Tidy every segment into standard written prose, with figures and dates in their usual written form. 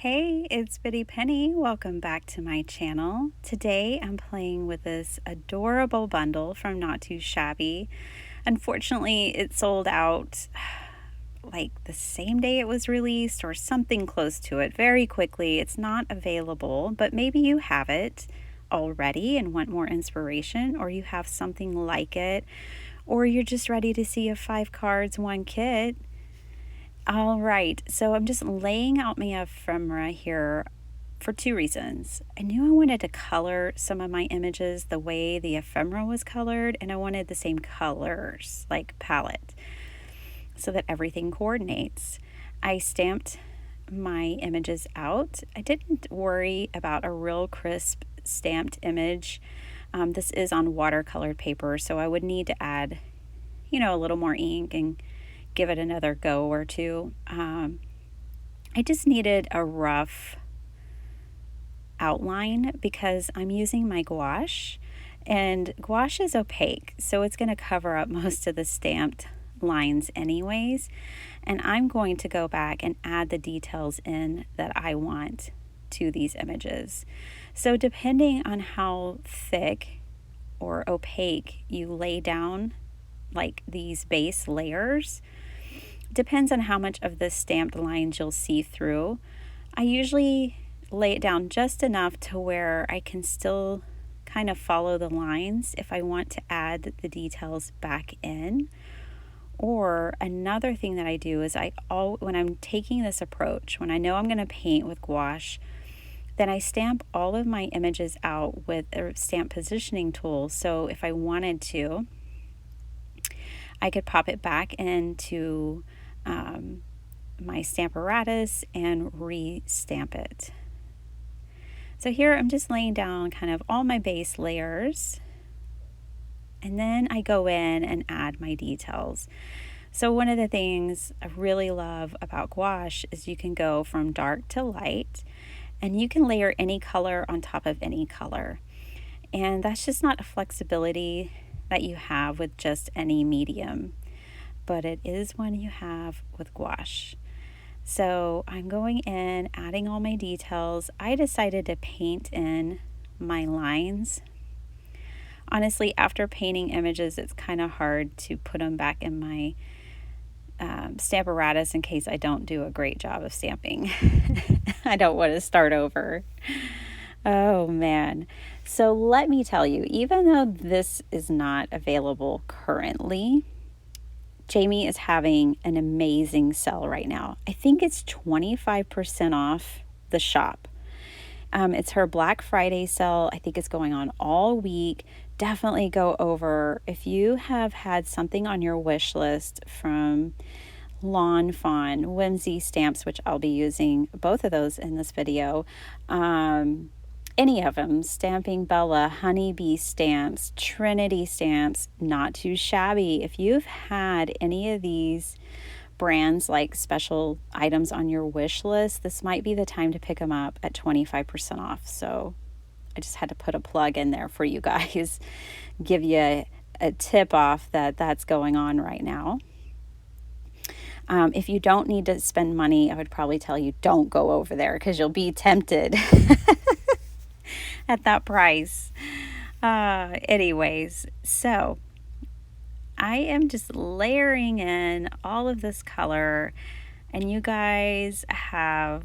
Hey, it's Bitty Penny. Welcome back to my channel. Today I'm playing with this adorable bundle from Not Too Shabby. Unfortunately, it sold out like the same day it was released or something close to it very quickly. It's not available, but maybe you have it already and want more inspiration, or you have something like it, or you're just ready to see a 5 cards, 1 kit. All right, so I'm just laying out my ephemera here for 2 reasons. I knew I wanted to color some of my images the way the ephemera was colored, and I wanted the same colors, like palette, so that everything coordinates. I stamped my images out. I didn't worry about a real crisp stamped image. This is on watercolored paper, so I would need to add, a little more ink and give it another go or two. I just needed a rough outline because I'm using my gouache, and gouache is opaque, so it's going to cover up most of the stamped lines anyways, and I'm going to go back and add the details in that I want to these images. So depending on how thick or opaque you lay down like these base layers, depends on how much of the stamped lines you'll see through. I usually lay it down just enough to where I can still kind of follow the lines if I want to add the details back in. Or another thing that I do is when I'm taking this approach, when I know I'm going to paint with gouache, then I stamp all of my images out with a stamp positioning tool. So if I wanted to, I could pop it back into my Stamparatus and re-stamp it. So here I'm just laying down kind of all my base layers, and then I go in and add my details. So one of the things I really love about gouache is you can go from dark to light, and you can layer any color on top of any color. And that's just not a flexibility that you have with just any medium, but it is one you have with gouache. So I'm going in, adding all my details. I decided to paint in my lines. Honestly, after painting images, it's kind of hard to put them back in my Stamparatus in case I don't do a great job of stamping. I don't want to start over. Oh man. So let me tell you, even though this is not available currently, Jamie is having an amazing sale right now. I think it's 25% off the shop. It's her Black Friday sale. I think it's going on all week. Definitely go over. If you have had something on your wish list from Lawn Fawn, Whimsy Stamps, which I'll be using both of those in this video, any of them, Stamping Bella, Honeybee Stamps, Trinity Stamps, Not Too Shabby. If you've had any of these brands like special items on your wish list, this might be the time to pick them up at 25% off. So I just had to put a plug in there for you guys, give you a tip off that that's going on right now. If you don't need to spend money, I would probably tell you don't go over there because you'll be tempted at that price. Anyways, so I am just layering in all of this color, and you guys I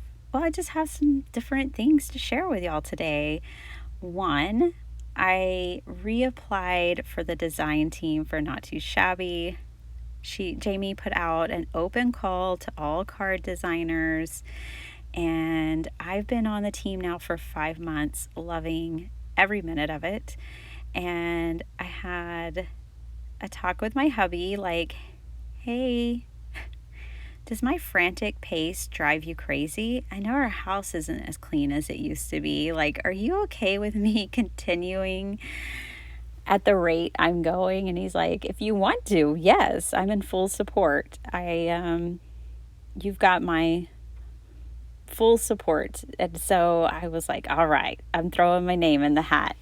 just have some different things to share with y'all today. One, I reapplied for the design team for Not Too Shabby. Jamie put out an open call to all card designers, and I've been on the team now for 5 months, loving every minute of it. And I had a talk with my hubby like, hey, does my frantic pace drive you crazy? I know our house isn't as clean as it used to be. Like, are you okay with me continuing at the rate I'm going? And he's like, if you want to, yes, I'm in full support. You've got my full support. And so I was like, all right, I'm throwing my name in the hat.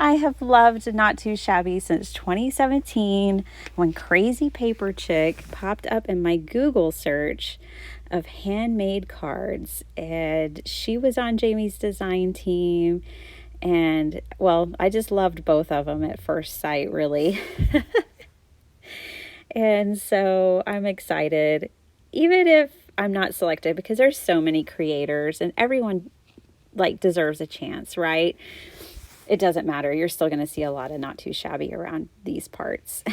I have loved Not Too Shabby since 2017 when Crazy Paper Chick popped up in my Google search. of handmade cards. And she was on Jamie's design team. And well, I just loved both of them at first sight, really. And so I'm excited, even if I'm not selected, because there's so many creators and everyone like deserves a chance, right? It doesn't matter. You're still going to see a lot of not too shabby around these parts.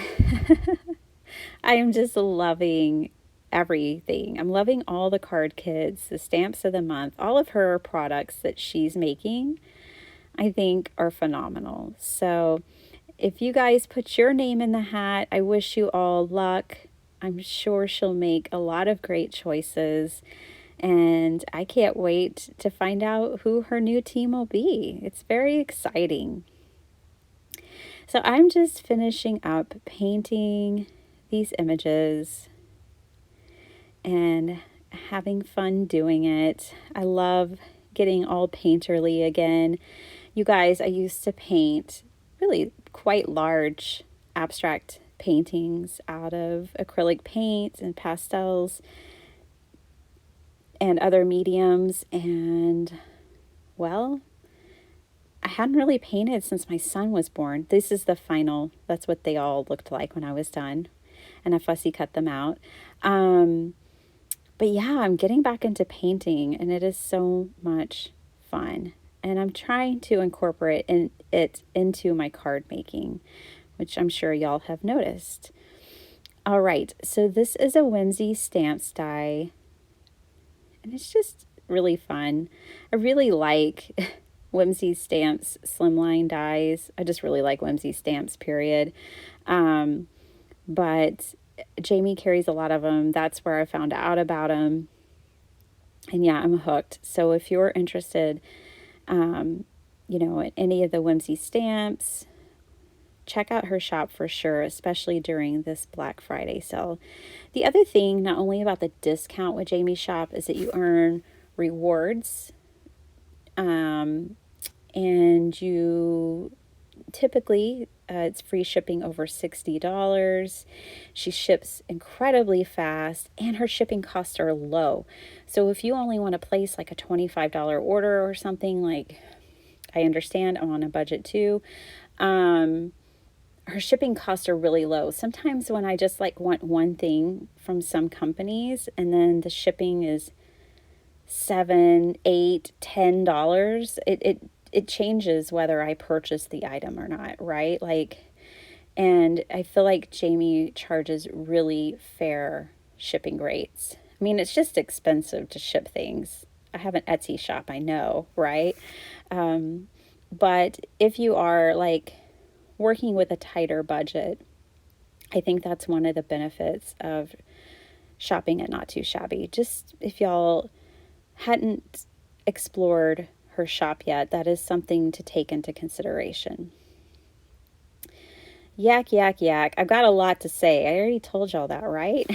I am just loving everything. I'm loving all the card kits, the stamps of the month, all of her products that she's making, I think are phenomenal. So if you guys put your name in the hat, I wish you all luck. I'm sure she'll make a lot of great choices. And I can't wait to find out who her new team will be. It's very exciting. So I'm just finishing up painting these images and having fun doing it. I love getting all painterly again. You guys, I used to paint really quite large abstract paintings out of acrylic paint and pastels and other mediums, and well, I hadn't really painted since my son was born. This is the final. That's what they all looked like when I was done, and I fussy cut them out. But yeah, I'm getting back into painting, and it is so much fun. And I'm trying to incorporate it into my card making, which I'm sure y'all have noticed. All right, so this is a Whimsy Stamps die, and it's just really fun. I really like Whimsy Stamps slimline dies. I just really like Whimsy Stamps, period. But Jamie carries a lot of them. That's where I found out about them. And yeah, I'm hooked. So if you're interested, in any of the Whimsy Stamps, check out her shop for sure, especially during this Black Friday sale. The other thing, not only about the discount with Jamie's shop, is that you earn rewards. And you typically, it's free shipping over $60. She ships incredibly fast, and her shipping costs are low. So if you only want to place like a $25 order or something, like, I understand I'm on a budget too, her shipping costs are really low. Sometimes when I just like want one thing from some companies, and then the shipping is $7, $8, $10, it changes whether I purchase the item or not, right? And I feel like Jamie charges really fair shipping rates. I mean, it's just expensive to ship things. I have an Etsy shop, I know, right? But if you are like working with a tighter budget, I think that's one of the benefits of shopping at Not Too Shabby. Just if y'all hadn't explored her shop yet, that is something to take into consideration. Yak, yak, yak. I've got a lot to say. I already told y'all that, right?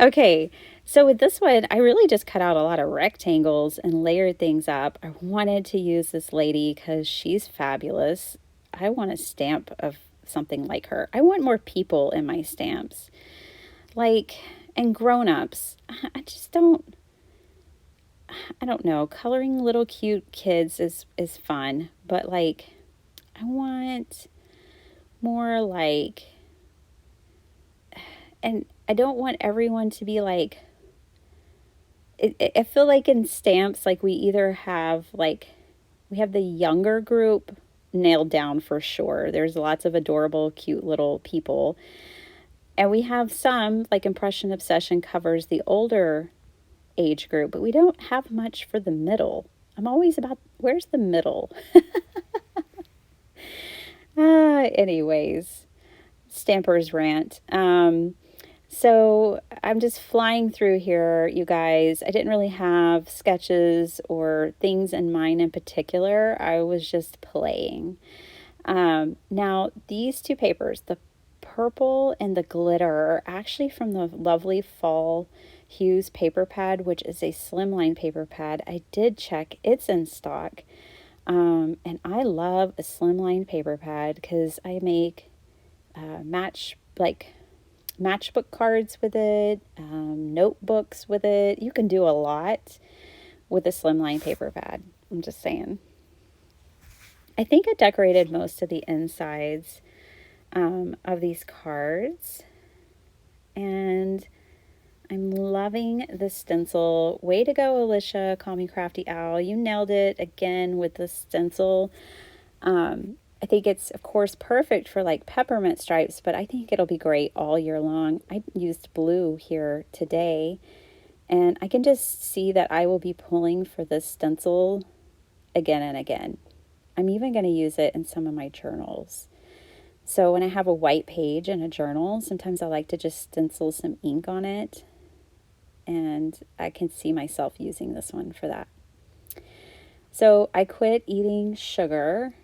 Okay, so with this one, I really just cut out a lot of rectangles and layered things up. I wanted to use this lady because she's fabulous. I want a stamp of something like her. I want more people in my stamps. And grown-ups. I don't know. Coloring little cute kids is fun, but I want more and I don't want everyone to be I feel like in stamps, we either have we have the younger group nailed down for sure. There's lots of adorable, cute little people. And we have some, Impression Obsession covers the older age group, but we don't have much for the middle. I'm always about, where's the middle? Anyways, Stamper's rant. So I'm just flying through here, you guys. I didn't really have sketches or things in mind in particular. I was just playing. Now, these two papers, the purple and the glitter, are actually from the lovely Fall Hues paper pad, which is a slimline paper pad. I did check, it's in stock. And I love a slimline paper pad because I make match matchbook cards with it, notebooks with it. You can do a lot with a slimline paper pad. I'm just saying. I think I decorated most of the insides of these cards, and I'm loving the stencil. Way to go, Alicia, Call Me Crafty Owl. You nailed it again with the stencil. I think it's, of course, perfect for like peppermint stripes, but I think it'll be great all year long. I used blue here today, and I can just see that I will be pulling for this stencil again and again. I'm even going to use it in some of my journals. So when I have a white page in a journal, sometimes I like to just stencil some ink on it, and I can see myself using this one for that. So I quit eating sugar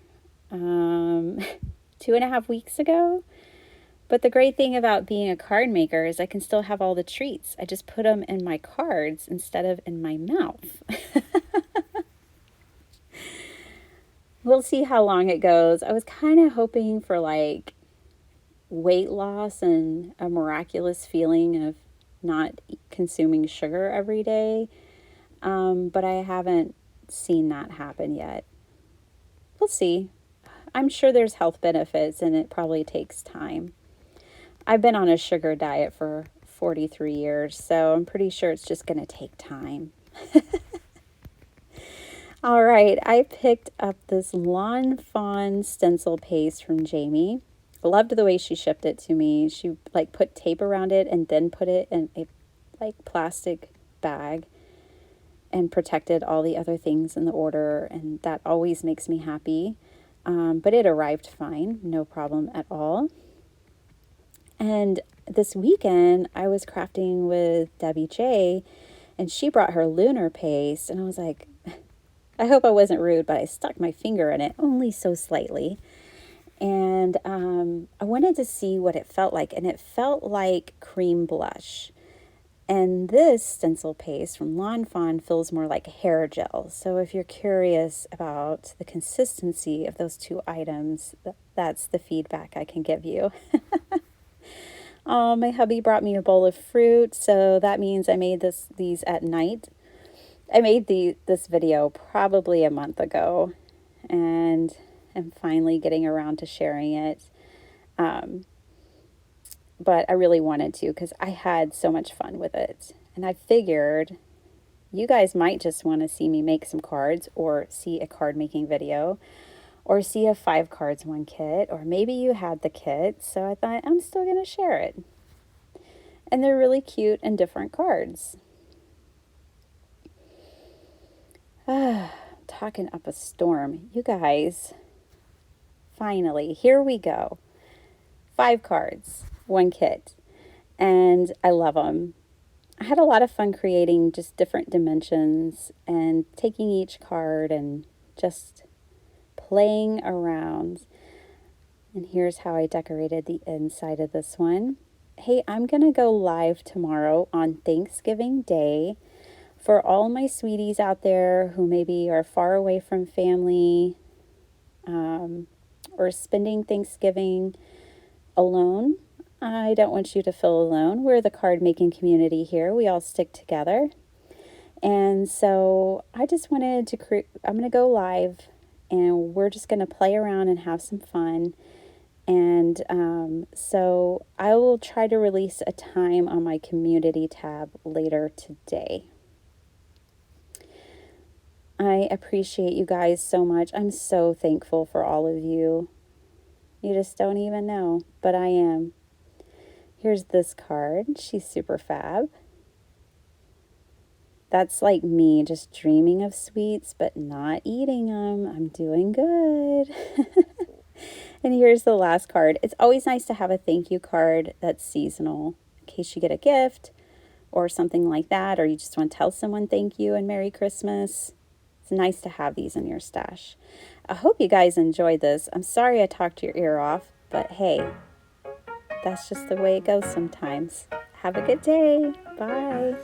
2.5 weeks ago. But the great thing about being a card maker is I can still have all the treats. I just put them in my cards instead of in my mouth. We'll see how long it goes. I was kind of hoping for like weight loss and a miraculous feeling of not consuming sugar every day. But I haven't seen that happen yet. We'll see. I'm sure there's health benefits, and it probably takes time. I've been on a sugar diet for 43 years, so I'm pretty sure it's just going to take time. All right, I picked up this Lawn Fawn stencil paste from Jamie. I loved the way she shipped it to me. She like put tape around it and then put it in a like plastic bag and protected all the other things in the order, and that always makes me happy. But it arrived fine, no problem at all. And this weekend, I was crafting with Debbie J, and she brought her lunar paste, and I was like, I hope I wasn't rude, but I stuck my finger in it, only so slightly. And I wanted to see what it felt like, and it felt like cream blush. And this stencil paste from Lawn Fawn feels more like hair gel. So if you're curious about the consistency of those two items, that's the feedback I can give you. Oh, my hubby brought me a bowl of fruit, so that means I made these at night. I made this video probably a month ago, and I'm finally getting around to sharing it. But I really wanted to because I had so much fun with it. And I figured you guys might just want to see me make some cards, or see a card making video, or see a 5 cards 1 kit, or maybe you had the kit. So I thought I'm still going to share it. And they're really cute and different cards. Talking up a storm. You guys, finally, here we go. 5 cards, 1 kit. And I love them. I had a lot of fun creating just different dimensions and taking each card and just playing around. And here's how I decorated the inside of this one. Hey, I'm going to go live tomorrow on Thanksgiving Day. For all my sweeties out there who maybe are far away from family, or spending Thanksgiving alone, I don't want you to feel alone. We're the card making community here. We all stick together. And so I just wanted to I'm going to go live, and we're just going to play around and have some fun. And so I will try to release a time on my community tab later today. I appreciate you guys so much. I'm so thankful for all of you. You just don't even know, but I am. Here's this card. She's super fab. That's like me just dreaming of sweets, but not eating them. I'm doing good. And here's the last card. It's always nice to have a thank you card that's seasonal in case you get a gift or something like that, or you just want to tell someone thank you and Merry Christmas. It's nice to have these in your stash. I hope you guys enjoyed this. I'm sorry I talked your ear off, but hey, that's just the way it goes sometimes. Have a good day. Bye.